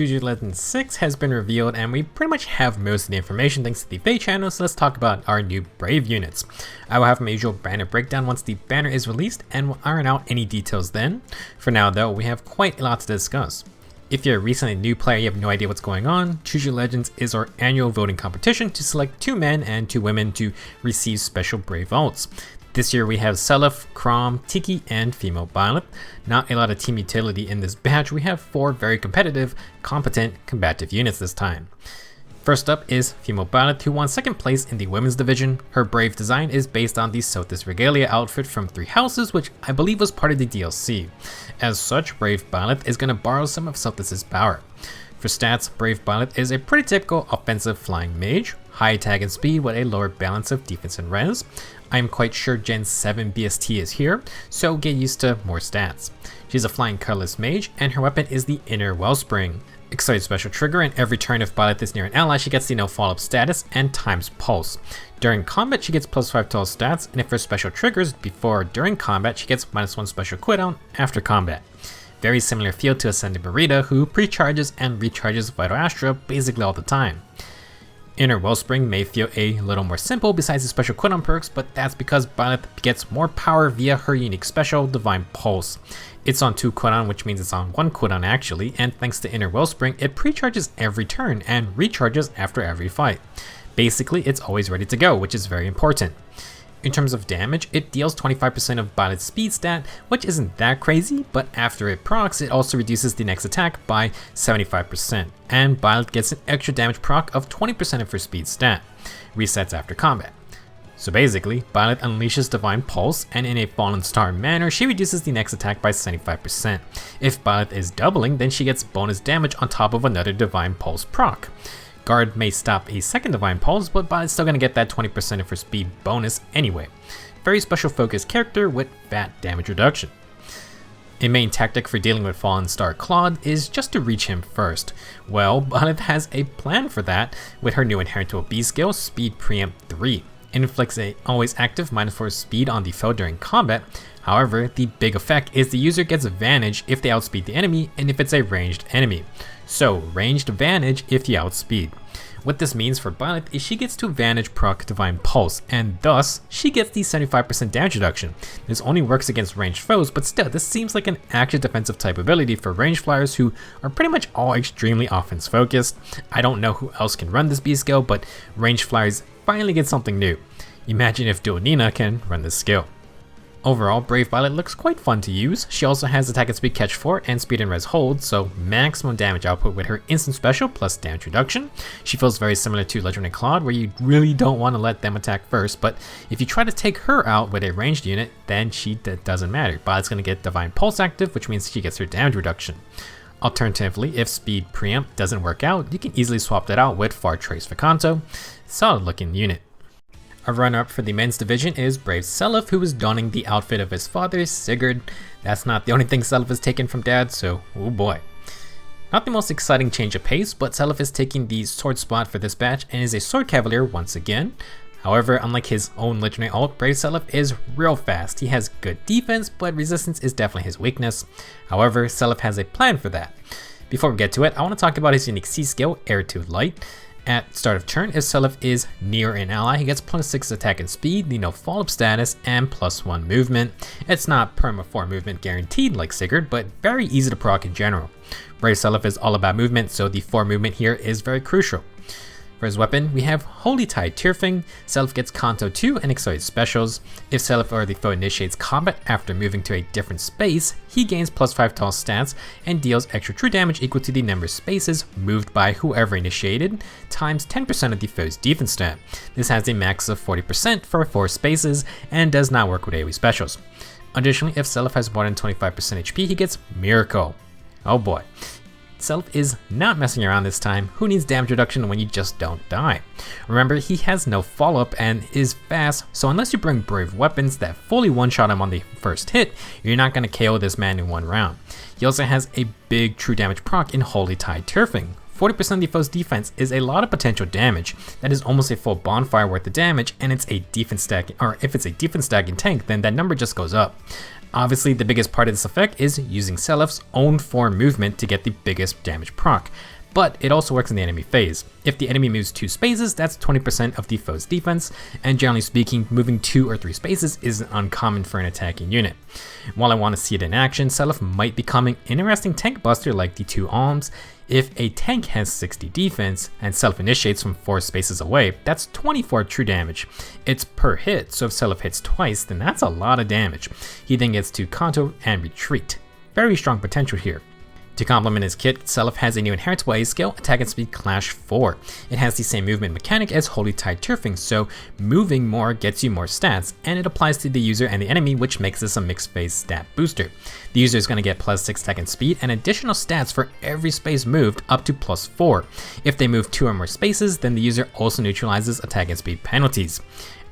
Choose Your Legend 6 has been revealed, and we pretty much have most of the information thanks to the Feh Channel, so let's talk about our new Brave units. I will have my usual banner breakdown once the banner is released, and we'll iron out any details then. For now though, we have quite a lot to discuss. If you're a recently new player, you have no idea what's going on, Choose Your Legends is our annual voting competition to select 2 men and 2 women to receive special Brave votes. This year we have CYL, Krom, Tiki, and female Byleth. Not a lot of team utility in this batch. We have 4 very competitive, competent, combative units this time. First up is female Byleth, who won 2nd place in the women's division. Her Brave design is based on the Sothis Regalia outfit from 3 Houses, which I believe was part of the DLC. As such, Brave Byleth is going to borrow some of Sothis' power. For stats, Brave Byleth is a pretty typical offensive flying mage, high attack and speed with a lower balance of defense and res. I am quite sure Gen 7 BST is here, so get used to more stats. She's a flying colorless mage, and her weapon is the Inner Wellspring. Excited special trigger, and every turn if Byleth is near an ally, she gets the no follow-up status and times pulse. During combat, she gets +5 to all stats, and if her special triggers before or during combat, she gets -1 special cooldown after combat. Very similar feel to Ascended Burrito, who pre-charges and recharges Vital Astra basically all the time. Inner Wellspring may feel a little more simple besides the special cooldown perks, but that's because Byleth gets more power via her unique special, Divine Pulse. It's on 2 cooldown, which means it's on 1 cooldown actually, and thanks to Inner Wellspring, it pre-charges every turn and recharges after every fight. Basically, it's always ready to go, which is very important. In terms of damage, it deals 25% of Byleth's speed stat, which isn't that crazy, but after it procs, it also reduces the next attack by 75%, and Byleth gets an extra damage proc of 20% of her speed stat. Resets after combat. So basically, Byleth unleashes Divine Pulse, and in a Fallen Star manner, she reduces the next attack by 75%. If Byleth is doubling, then she gets bonus damage on top of another Divine Pulse proc. Guard may stop a 2nd Divine Pulse, but Byleth's still going to get that 20% of her speed bonus anyway. Very special focused character with fat damage reduction. A main tactic for dealing with Fallen Star Claude is just to reach him first. Well, Byleth has a plan for that with her new inherent B skill, Speed Preempt 3. It inflicts a always active -4 speed on the foe during combat. However, the big effect is the user gets advantage if they outspeed the enemy and if it's a ranged enemy. So, ranged advantage if you outspeed. What this means for Byleth is she gets to advantage proc Divine Pulse, and thus, she gets the 75% damage reduction. This only works against ranged foes, but still, this seems like an active defensive type ability for ranged flyers who are pretty much all extremely offense focused. I don't know who else can run this B skill, but ranged flyers finally get something new. Imagine if Dual Nina can run this skill. Overall, Brave Byleth looks quite fun to use. She also has attack and speed catch 4 and speed and res hold, so maximum damage output with her instant special plus damage reduction. She feels very similar to Legendary Claude, where you really don't want to let them attack first, but if you try to take her out with a ranged unit, then doesn't matter. Byleth's going to get Divine Pulse active, which means she gets her damage reduction. Alternatively, if Speed Preempt doesn't work out, you can easily swap that out with Far Trace Vacanto. Solid looking unit. Our runner-up for the men's division is Brave CYL, who is donning the outfit of his father, Sigurd. That's not the only thing CYL has taken from dad, so oh boy. Not the most exciting change of pace, but CYL is taking the sword spot for this batch and is a sword cavalier once again. However, unlike his own legendary ult, Brave CYL is real fast. He has good defense, but resistance is definitely his weakness. However, CYL has a plan for that. Before we get to it, I want to talk about his unique C skill, Air to Light. At start of turn, if CYL is near an ally, he gets +6 attack and speed, the no follow-up status, and +1 movement. It's not perma 4 movement guaranteed like Sigurd, but very easy to proc in general. Brave CYL is all about movement, so the 4 movement here is very crucial. For his weapon, we have Holy Tide Tearfing. CYL gets Kanto 2 and Excited Specials. If CYL or the foe initiates combat after moving to a different space, he gains +5 to all stats and deals extra true damage equal to the number of spaces moved by whoever initiated, times 10% of the foe's defense stat. This has a max of 40% for 4 spaces and does not work with AoE specials. Additionally, if CYL has more than 25% HP, he gets Miracle. Oh boy. CYL is not messing around this time. Who needs damage reduction when you just don't die? Remember, he has no follow-up and is fast, so unless you bring Brave weapons that fully one-shot him on the first hit, you're not going to KO this man in 1 round. He also has a big true damage proc in Holy Tide Tearfing. 40% of the foe's defense is a lot of potential damage. That is almost a full bonfire worth of damage, and it's a defense stack, or if it's a defense stacking tank, then that number just goes up. Obviously, the biggest part of this effect is using Selef's own form movement to get the biggest damage proc, but it also works in the enemy phase. If the enemy moves 2 spaces, that's 20% of the foe's defense, and generally speaking, moving 2 or 3 spaces isn't uncommon for an attacking unit. While I want to see it in action, Selef might become an interesting tank buster like the 2 alms. If a tank has 60 defense and Selef initiates from 4 spaces away, that's 24 true damage. It's per hit, so if Selef hits twice, then that's a lot of damage. He then gets to counter and retreat. Very strong potential here. To complement his kit, Selef has a new inheritable A skill, Attack and Speed Clash 4. It has the same movement mechanic as Holy Tide Turfing, so moving more gets you more stats, and it applies to the user and the enemy, which makes this a mixed phase stat booster. The user is going to get +6 attack and speed and additional stats for every space moved up to +4. If they move 2 or more spaces, then the user also neutralizes attack and speed penalties.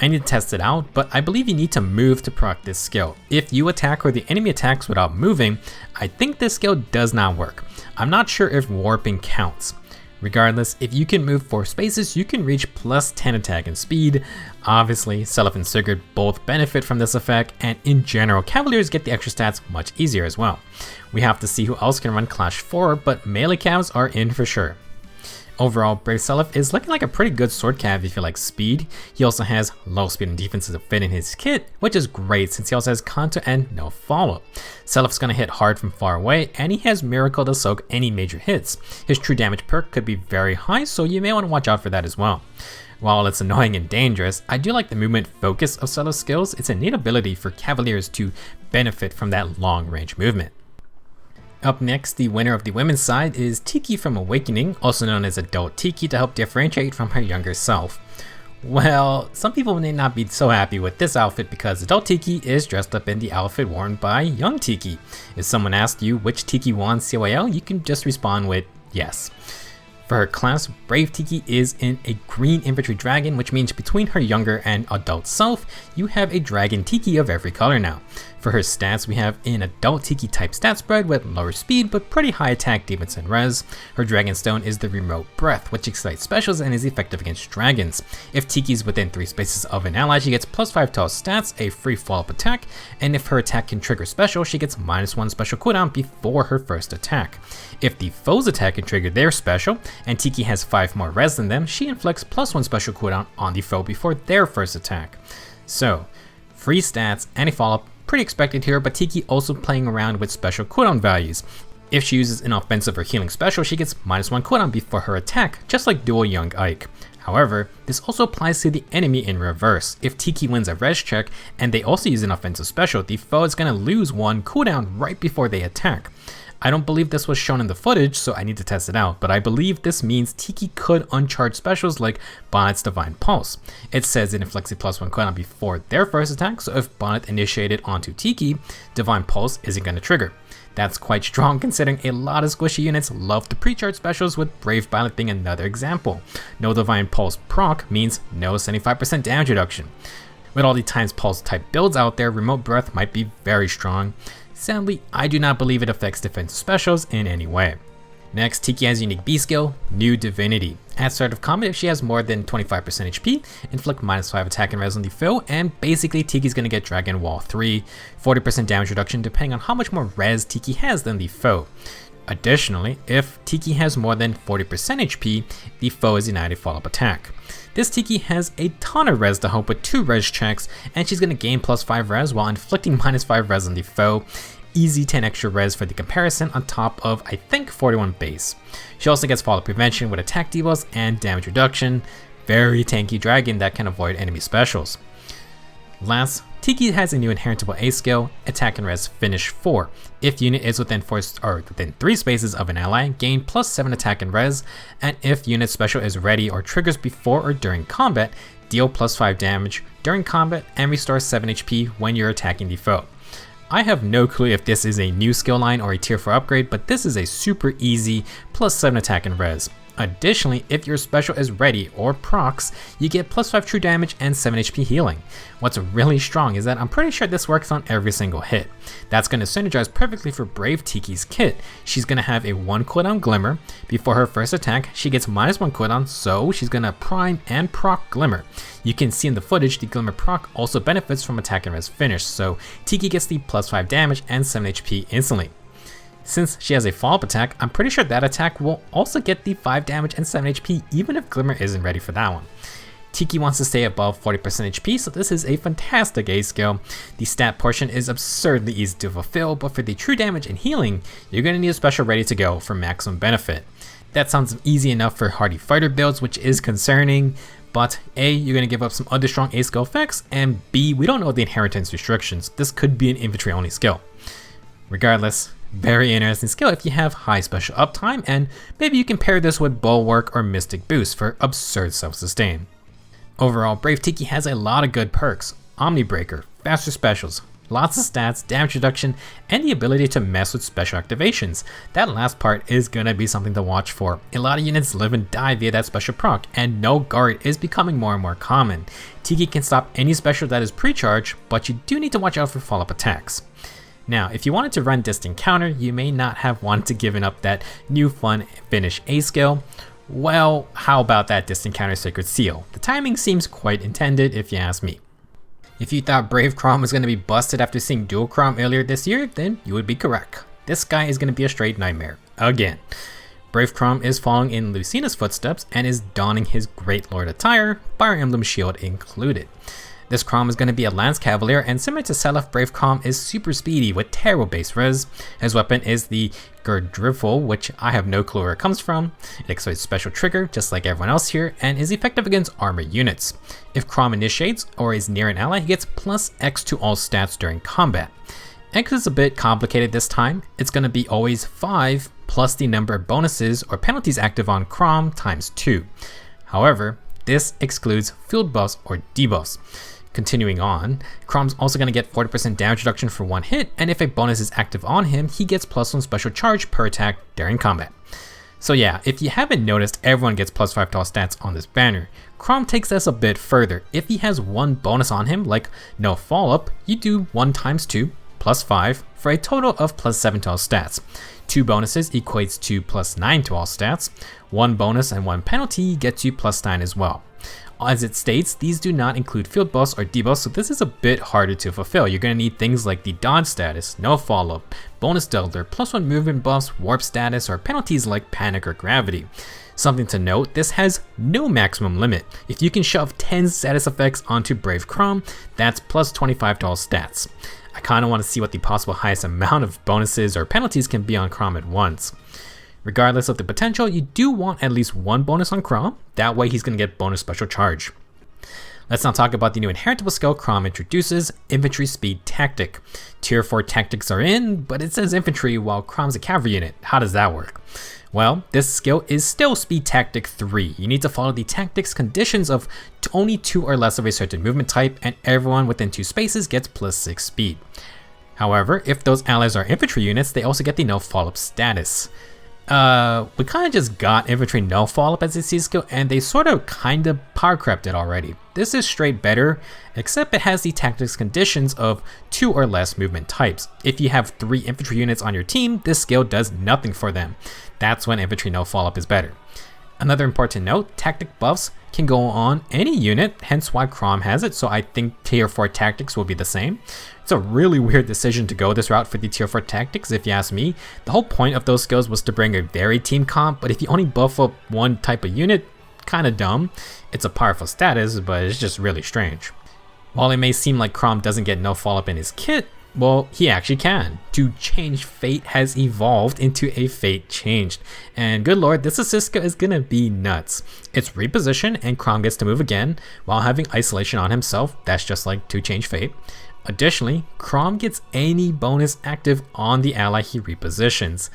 I need to test it out, but I believe you need to move to proc this skill. If you attack or the enemy attacks without moving, I think this skill does not work. I'm not sure if warping counts. Regardless, if you can move 4 spaces, you can reach +10 attack and speed. Obviously, Selef and Sigurd both benefit from this effect, and in general, Cavaliers get the extra stats much easier as well. We have to see who else can run Clash 4, but melee Cavs are in for sure. Overall, Brave Selef is looking like a pretty good sword cav if you like speed. He also has low speed and defense to fit in his kit, which is great since he also has counter and no follow. Selef's gonna hit hard from far away, and he has Miracle to soak any major hits. His true damage perk could be very high, so you may want to watch out for that as well. While it's annoying and dangerous, I do like the movement focus of Selef's skills. It's a neat ability for Cavaliers to benefit from that long range movement. Up next, the winner of the women's side is Tiki from Awakening, also known as Adult Tiki, to help differentiate from her younger self. Well, some people may not be so happy with this outfit because Adult Tiki is dressed up in the outfit worn by Young Tiki. If someone asks you which Tiki won CYL, you can just respond with yes. For her class, Brave Tiki is in a green infantry dragon, which means between her younger and adult self, you have a dragon Tiki of every color now. For her stats, we have an adult Tiki type stat spread with lower speed but pretty high attack, defense, and res. Her dragon stone is the remote breath, which excites specials and is effective against dragons. If Tiki is within 3 spaces of an ally, she gets +5 to all stats, a free follow-up attack, and if her attack can trigger special, she gets -1 special cooldown before her first attack. If the foe's attack can trigger their special, and Tiki has 5 more res than them, she inflicts +1 special cooldown on the foe before their first attack. So, free stats and a follow-up, pretty expected here, but Tiki also playing around with special cooldown values. If she uses an offensive or healing special, she gets -1 cooldown before her attack, just like dual Young Ike. However, this also applies to the enemy in reverse. If Tiki wins a res check and they also use an offensive special, the foe is going to lose 1 cooldown right before they attack. I don't believe this was shown in the footage, so I need to test it out, but I believe this means Tiki could uncharge specials like Bonnet's Divine Pulse. It says it inflicts a +1 cooldown before their first attack, so if Bonnet initiated onto Tiki, Divine Pulse isn't going to trigger. That's quite strong considering a lot of squishy units love to pre-charge specials, with Brave Bonnet being another example. No Divine Pulse proc means no 75% damage reduction. With all the times Pulse type builds out there, Remote Breath might be very strong. Sadly, I do not believe it affects defensive specials in any way. Next, Tiki has a unique B skill, New Divinity. At start of combat, if she has more than 25% HP, inflict -5 attack and res on the foe, and basically Tiki's gonna get Dragon Wall 3, 40% damage reduction depending on how much more res Tiki has than the foe. Additionally, if Tiki has more than 40% HP, the foe is denied a follow-up attack. This Tiki has a ton of res to help with 2 res checks, and she's going to gain +5 res while inflicting -5 res on the foe. Easy 10 extra res for the comparison on top of, I think, 41 base. She also gets follow prevention with attack debuffs and damage reduction. Very tanky dragon that can avoid enemy specials. Last, Tiki has a new inheritable A skill, Attack and Res Finish 4. If unit is within 3 spaces of an ally, gain +7 attack and res, and if unit special is ready or triggers before or during combat, deal +5 damage during combat and restore 7 HP when you're attacking the foe. I have no clue if this is a new skill line or a tier 4 upgrade, but this is a super easy +7 attack and res. Additionally, if your special is ready or procs, you get +5 true damage and 7 HP healing. What's really strong is that I'm pretty sure this works on every single hit. That's going to synergize perfectly for Brave Tiki's kit. She's going to have a 1 cooldown Glimmer, Before her first attack, she gets -1 cooldown, so she's gonna prime and proc Glimmer. You can see in the footage the Glimmer proc also benefits from attack and res finish, so Tiki gets the +5 damage and 7 HP instantly. Since she has a follow-up attack, I'm pretty sure that attack will also get the 5 damage and 7 HP even if Glimmer isn't ready for that one. Tiki wants to stay above 40% HP, so this is a fantastic A skill. The stat portion is absurdly easy to fulfill, but for the true damage and healing, you're going to need a special ready to go for maximum benefit. That sounds easy enough for hardy fighter builds, which is concerning, but A, you're going to give up some other strong A skill effects, and B, we don't know the inheritance restrictions. This could be an infantry only skill. Regardless, very interesting skill if you have high special uptime, and maybe you can pair this with Bulwark or Mystic Boost for absurd self-sustain. Overall, Brave Tiki has a lot of good perks: Omni Breaker, faster specials, lots of stats, damage reduction, and the ability to mess with special activations. That last part is gonna be something to watch for. A lot of units live and die via that special proc, and no guard is becoming more and more common. Tiki can stop any special that is pre-charged, but you do need to watch out for follow-up attacks. Now, if you wanted to run Distant Counter, you may not have wanted to give up that new fun finish A skill. Well, how about that Distant Counter Sacred Seal? The timing seems quite intended if you ask me. If you thought Brave Krom was going to be busted after seeing Dual Krom earlier this year, then you would be correct. This guy is going to be a straight nightmare, again. Brave Krom is following in Lucina's footsteps and is donning his Great Lord attire, Fire Emblem shield included. This Krom is going to be a Lance Cavalier, and similar to Selef, Brave Krom is super speedy with terrible base res. His weapon is the Gerald, which I have no clue where it comes from. It activates special trigger just like everyone else here, and is effective against armored units. If Krom initiates or is near an ally, he gets +X to all stats during combat. X is a bit complicated this time. It's going to be always 5 plus the number of bonuses or penalties active on Krom times 2. However, this excludes field buffs or debuffs. Continuing on, Krom's also going to get 40% damage reduction for 1 hit, and if a bonus is active on him, he gets +1 special charge per attack during combat. So yeah, if you haven't noticed, everyone gets +5 to all stats on this banner. Krom takes this a bit further. If he has 1 bonus on him, like no follow-up, you do 1 times 2 +5 for a total of +7 to all stats. 2 bonuses equates to +9 to all stats. 1 bonus and 1 penalty gets you +9 as well. As it states, these do not include field buffs or debuffs, so this is a bit harder to fulfill. You're going to need things like the dodge status, no follow-up, bonus delta, +1 movement buffs, warp status, or penalties like panic or gravity. Something to note, this has no maximum limit. If you can shove 10 status effects onto Brave Krom, that's +25 to all stats. I kind of want to see what the possible highest amount of bonuses or penalties can be on Krom at once. Regardless of the potential, you do want at least 1 bonus on Krom, that way he's going to get bonus special charge. Let's now talk about the new inheritable skill Krom introduces, Infantry Speed Tactic. Tier 4 tactics are in, but it says infantry while Krom's a cavalry unit. How does that work? Well, this skill is still Speed Tactic 3. You need to follow the tactics conditions of only 2 or less of a certain movement type, and everyone within 2 spaces gets +6 speed. However, if those allies are infantry units, they also get the no follow-up status. We kind of just got infantry no follow-up as a C skill, and they sort of kind of power crept it already. This is straight better, except it has the tactics conditions of 2 or less movement types. If you have 3 infantry units on your team, this skill does nothing for them. That's when infantry no follow-up is better. Another important note, tactic buffs can go on any unit, hence why Krom has it, so I think tier 4 tactics will be the same. It's a really weird decision to go this route for the tier 4 tactics if you ask me. The whole point of those skills was to bring a varied team comp, but if you only buff up one type of unit, kinda dumb. It's a powerful status, but it's just really strange. While it may seem like Krom doesn't get no follow-up in his kit, well, he actually can. To change fate has evolved into a fate changed. And good lord, this assist is gonna be nuts. It's reposition and Krom gets to move again while having isolation on himself. That's just like to change fate. Additionally, Krom gets any bonus active on the ally he repositions.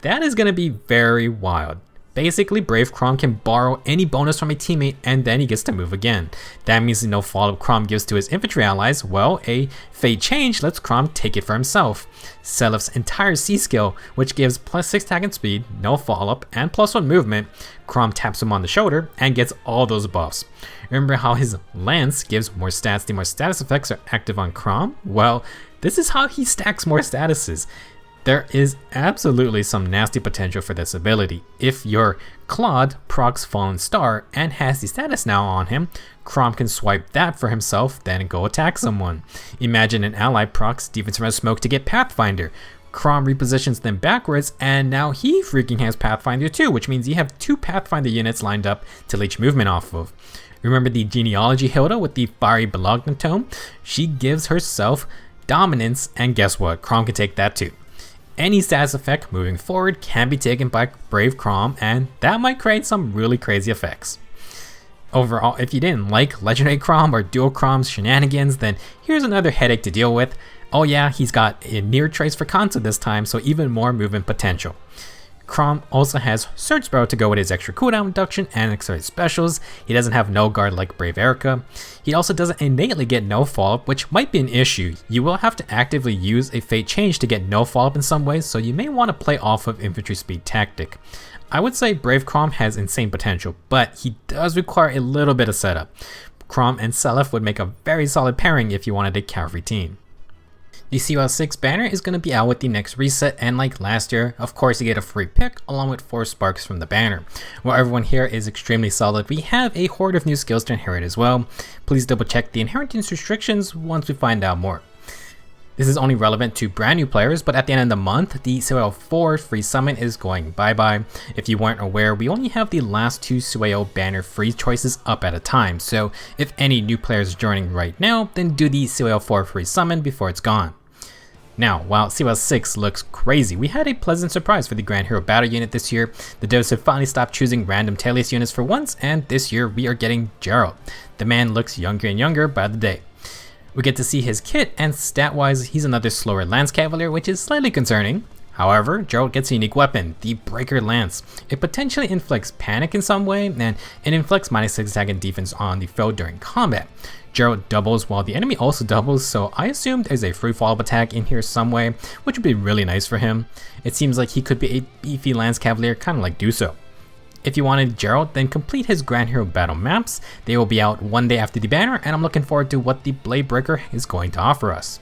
That is gonna be very wild. Basically, Brave Krom can borrow any bonus from a teammate and then he gets to move again. That means the no follow-up Krom gives to his infantry allies, well, a fate change lets Krom take it for himself. Selef's entire C skill, which gives +6 attack and speed, no follow-up, and +1 movement, Krom taps him on the shoulder and gets all those buffs. Remember how his lance gives more stats the more status effects are active on Krom? Well, this is how he stacks more statuses. There is absolutely some nasty potential for this ability. If your Claude procs Fallen Star and has the status now on him, Krom can swipe that for himself, then go attack someone. Imagine an ally procs Defense Red Smoke to get Pathfinder. Krom repositions them backwards, and now he freaking has Pathfinder too, which means you have 2 Pathfinder units lined up to leech movement off of. Remember the Genealogy Hilda with the Fiery Bologna Tome? She gives herself Dominance, and guess what? Krom can take that too. Any status effect moving forward can be taken by Brave Krom, and that might create some really crazy effects. Overall, if you didn't like Legendary Krom or Dual Krom's shenanigans, then here's another headache to deal with. Oh yeah, he's got a near trace for Kanto this time, so even more movement potential. Krom also has Surge Sparrow to go with his extra cooldown reduction and accelerated specials. He doesn't have no guard like Brave Erica. He also doesn't innately get no follow-up, which might be an issue. You will have to actively use a fate change to get no follow-up in some ways, so you may want to play off of infantry speed tactic. I would say Brave Krom has insane potential, but he does require a little bit of setup. Krom and Selef would make a very solid pairing if you wanted a cavalry team. The CYL 6 banner is going to be out with the next reset, and like last year, of course you get a free pick along with 4 sparks from the banner. While everyone here is extremely solid, we have a horde of new skills to inherit as well. Please double check the inheritance restrictions once we find out more. This is only relevant to brand new players, but at the end of the month, the CYL 4 free summon is going bye-bye. If you weren't aware, we only have the last 2 CYL banner free choices up at a time, so if any new players are joining right now, then do the CYL 4 free summon before it's gone. Now, while CYL 6 looks crazy, we had a pleasant surprise for the Grand Hero Battle unit this year. The devs have finally stopped choosing random Talius units for once, and this year we are getting Gerald. The man looks younger and younger by the day. We get to see his kit, and stat-wise, he's another slower Lance Cavalier, which is slightly concerning. However, Gerald gets a unique weapon, the Breaker Lance. It potentially inflicts panic in some way, and it inflicts -6 attack and defense on the foe during combat. Gerald doubles while the enemy also doubles, so I assume there's a free follow-up attack in here some way, which would be really nice for him. It seems like he could be a beefy Lance Cavalier, kind of like Duso. If you wanted Gerald, then complete his Grand Hero Battle maps. They will be out one day after the banner, and I'm looking forward to what the Blade Breaker is going to offer us.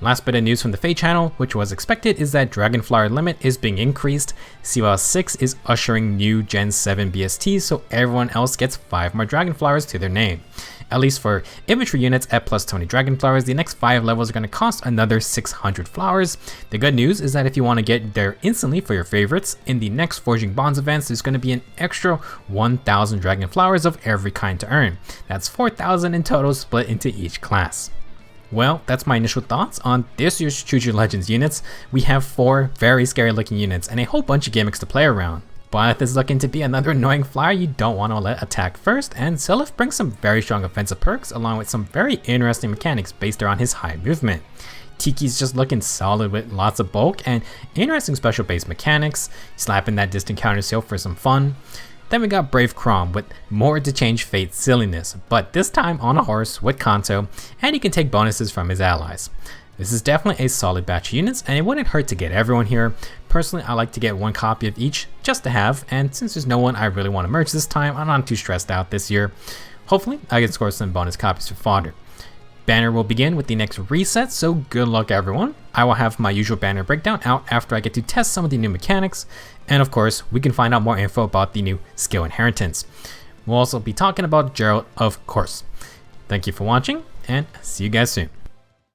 Last bit of news from the Feh Channel, which was expected, is that Dragonflower limit is being increased. CYL 6 is ushering new Gen 7 BSTs, so everyone else gets 5 more Dragonflowers to their name. At least for infantry units at plus 20 Dragonflowers, the next 5 levels are going to cost another 600 flowers. The good news is that if you want to get there instantly for your favorites, in the next Forging Bonds events, there's going to be an extra 1,000 Dragonflowers of every kind to earn. That's 4,000 in total split into each class. Well, that's my initial thoughts on this year's Choose Your Legends units. We have 4 very scary looking units and a whole bunch of gimmicks to play around. But if this is looking to be another annoying flyer, you don't want to let attack first, and Selef brings some very strong offensive perks along with some very interesting mechanics based around his high movement. Tiki's just looking solid with lots of bulk and interesting special base mechanics, slapping that distant counter seal for some fun. Then we got Brave Krom with more to change fate silliness, but this time on a horse with Kanto, and he can take bonuses from his allies. This is definitely a solid batch of units, and it wouldn't hurt to get everyone here. Personally, I like to get 1 copy of each just to have, and since there's no one I really want to merge this time, I'm not too stressed out this year. Hopefully, I can score some bonus copies for fodder. Banner will begin with the next reset, so good luck everyone. I will have my usual banner breakdown out after I get to test some of the new mechanics, and of course, we can find out more info about the new skill inheritance. We'll also be talking about Gerald, of course. Thank you for watching, and see you guys soon.